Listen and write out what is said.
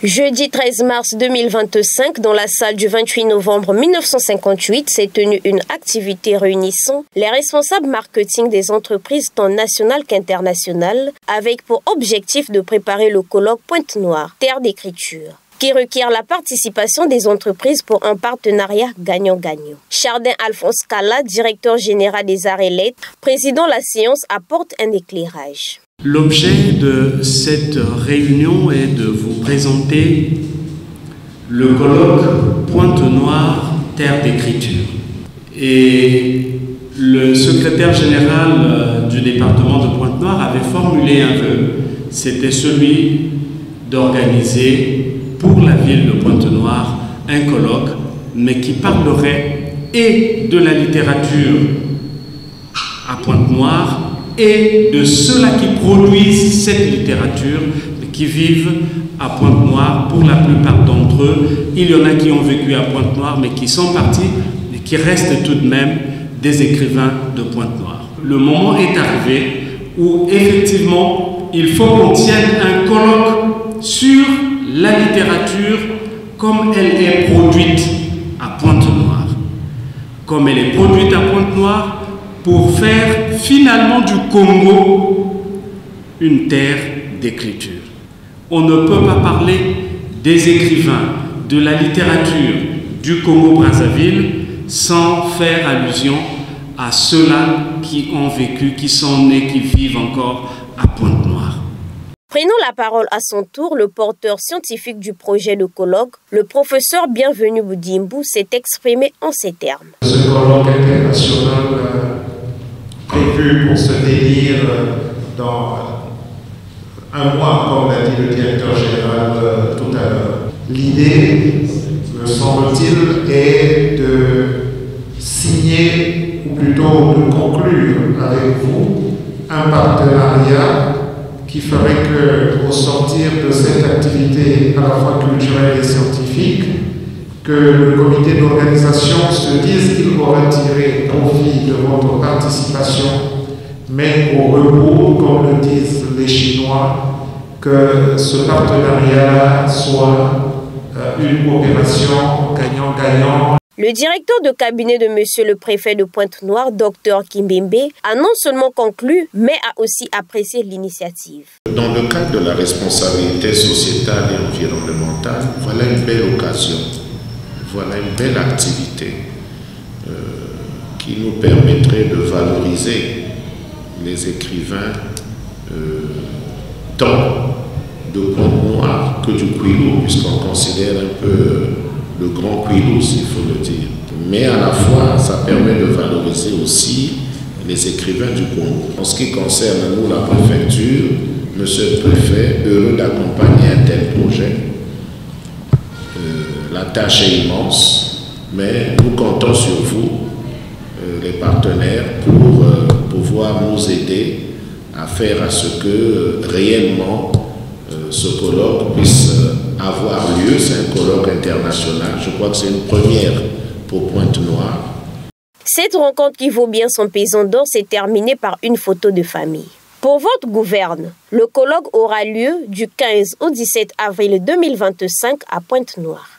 Jeudi 13 mars 2025, dans la salle du 28 novembre 1958, s'est tenue une activité réunissant les responsables marketing des entreprises tant nationales qu'internationales, avec pour objectif de préparer le colloque Pointe-Noire, terre d'écriture, qui requiert la participation des entreprises pour un partenariat gagnant-gagnant. Chardin Alphonse Kala, directeur général des Arts et Lettres, président de la séance, apporte un éclairage. L'objet de cette réunion est de vous présenter le colloque Pointe-Noire, terre d'écriture. Et le secrétaire général du département de Pointe-Noire avait formulé un vœu, c'était celui d'organiser pour la ville de Pointe-Noire un colloque, mais qui parlerait et de la littérature à Pointe-Noire et de ceux-là qui produisent cette littérature, qui vivent à Pointe-Noire. Pour la plupart d'entre eux, il y en a qui ont vécu à Pointe-Noire, mais qui sont partis, mais qui restent tout de même des écrivains de Pointe-Noire. Le moment est arrivé où, effectivement, il faut qu'on tienne un colloque sur la littérature comme elle est produite à Pointe-Noire. Comme elle est produite à Pointe-Noire, pour faire finalement du Congo une terre d'écriture. On ne peut pas parler des écrivains, de la littérature du Congo-Brazzaville sans faire allusion à ceux-là qui ont vécu, qui sont nés, qui vivent encore à Pointe-Noire. Prenant la parole à son tour, le porteur scientifique du projet de colloque, le professeur Bienvenu Boudimbu, s'est exprimé en ces termes. Ce colloque international prévu pour se tenir dans un mois, comme l'a dit le directeur général tout à l'heure. L'idée, me semble-t-il, est de signer, ou plutôt de conclure avec vous, un partenariat qui ferait que, au sortir de cette activité à la fois culturelle et scientifique, que le comité d'organisation se dise qu'il aurait tiré profit de votre participation, mais au rebours, comme le disent les Chinois, que ce partenariat soit une opération gagnant-gagnant. Le directeur de cabinet de monsieur le préfet de Pointe-Noire, Dr Kimbembe, a non seulement conclu, mais a aussi apprécié l'initiative. Dans le cadre de la responsabilité sociétale et environnementale, voilà une belle occasion. Voilà une belle activité qui nous permettrait de valoriser les écrivains tant de Pointe-Noire que du Kouilou, puisqu'on considère un peu le grand Kouilou, s'il faut le dire. Mais à la fois, ça permet de valoriser aussi les écrivains du Congo. En ce qui concerne nous, la préfecture, monsieur le préfet, heureux d'accompagner un tel projet. La tâche est immense, mais nous comptons sur vous, les partenaires, pour pouvoir nous aider à faire à ce que réellement ce colloque puisse avoir lieu. C'est un colloque international. Je crois que c'est une première pour Pointe-Noire. Cette rencontre qui vaut bien son pesant d'or s'est terminée par une photo de famille. Pour votre gouverne, le colloque aura lieu du 15 au 17 avril 2025 à Pointe-Noire.